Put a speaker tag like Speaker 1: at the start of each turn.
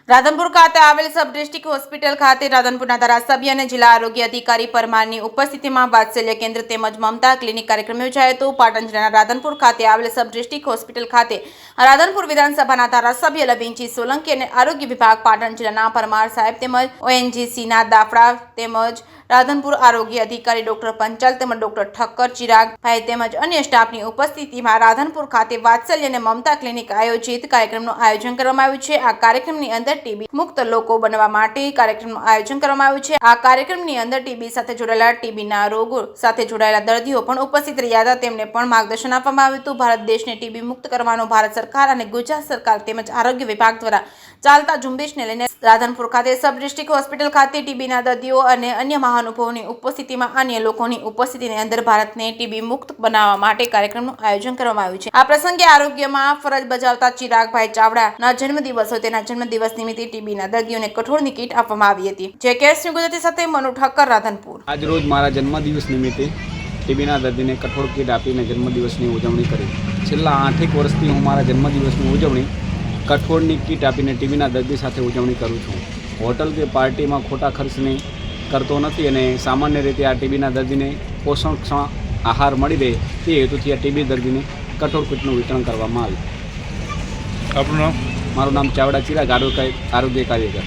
Speaker 1: રાધનપુર ખાતે આવેલ sub district hospital ખાતે રાધનપુરના ધારાસભ્ય અને જિલ્લા આરોગ્ય અધિકારી પરમારની ઉપસ્થિતિમાં વાત્સલ્ય કેન્દ્ર તેમજ મમતા ક્લિનિક કાર્યક્રમ યોજાયો હતો। પાટણ જિલ્લાના રાધનપુર ખાતે આવેલ સબ ડિસ્ટ્રિક્ટ હોસ્પિટલ ખાતે રાધનપુર વિધાનસભાના ધારાસભ્ય લવિંગજી સોલંકી અને આરોગ્ય વિભાગ પાટણ જિલ્લાના પરમાર સાહેબ તેમજ ONGCના દાફડા તેમજ રાધનપુર આરોગ્ય અધિકારી ડોક્ટર પંચાલ તેમજ ડોક્ટર ઠક્કર ચિરાગભાઈ તેમજ અન્ય સ્ટાફની ઉપસ્થિતિમાં રાધનપુર ખાતે વાત્સલ્ય અને મમતા ક્લિનિક આયોજિત કાર્યક્રમનું આયોજન કરવામાં આવ્યું છે। આ કાર્યક્રમની અંદર ટીબી મુક્ત લોકો બનવા માટે કાર્યક્રમનું આયોજન કરવામાં આવ્યું છે। આ કાર્યક્રમની અંદર ટીબી સાથે જોડાયેલા ટીબીના રોગો સાથે જોડાયેલા દર્દીઓ પણ ઉપસ્થિત રહ્યા હતા। તેમને પણ માર્ગદર્શન આપવામાં આવ્યું હતું। ભારત દેશને ટીબી મુક્ત કરવાનો ભારત સરકાર અને ગુજરાત સરકાર તેમજ આરોગ્ય વિભાગ દ્વારા ચાલતા ઝુંબેશને લઈને રાધનપુર ખાતે સબ ડિસ્ટ્રિક્ટ હોસ્પિટલ ખાતે ટીબીના દર્દીઓ અને અન્ય મહાનુભાવોની ઉપસ્થિતિમાં અન્ય લોકોની ઉપસ્થિતિની અંદર ભારતને ટીબી મુક્ત બનાવવા માટે કાર્યક્રમનું આયોજન કરવામાં આવ્યું છે। આ પ્રસંગે આરોગ્યમાં ફરજ બજાવતા ચિરાગભાઈ ચાવડાના જન્મદિવસ હોય તેના જન્મદિવસ નિમિત્તે ટીબીના દર્દીઓને કઠોળની કીટ આપવામાં આવી હતી। જે કેસ ગુજરાતી સાથે મનુ ઠક્કર રાધનપુર।
Speaker 2: આજ રોજ મારા જન્મદિવસ નિમિત્તે ટીબીના દર્દીને કઠોળ કીટ આપીને જન્મદિવસની ઉજવણી કરી। છેલ્લા 8 વર્ષથી હું મારા જન્મદિવસની ઉજવણી કઠોળની કીટ આપીને ટીબીના દર્દી સાથે ઉજવણી કરું છું। હોટલ કે પાર્ટીમાં ખોટા ખર્ચની કરતો નથી અને સામાન્ય રીતે આ ટીબીના દર્દીને પોષણક્ષમ આહાર મળી રહે તે હેતુથી આ ટીબી દર્દીને કઠોળ કીટનું વિતરણ કરવામાં આવ્યું।
Speaker 3: આપનું નામ?
Speaker 2: મારું નામ ચાવડા ચિરાગ, આરોગ્ય કાર્યકર।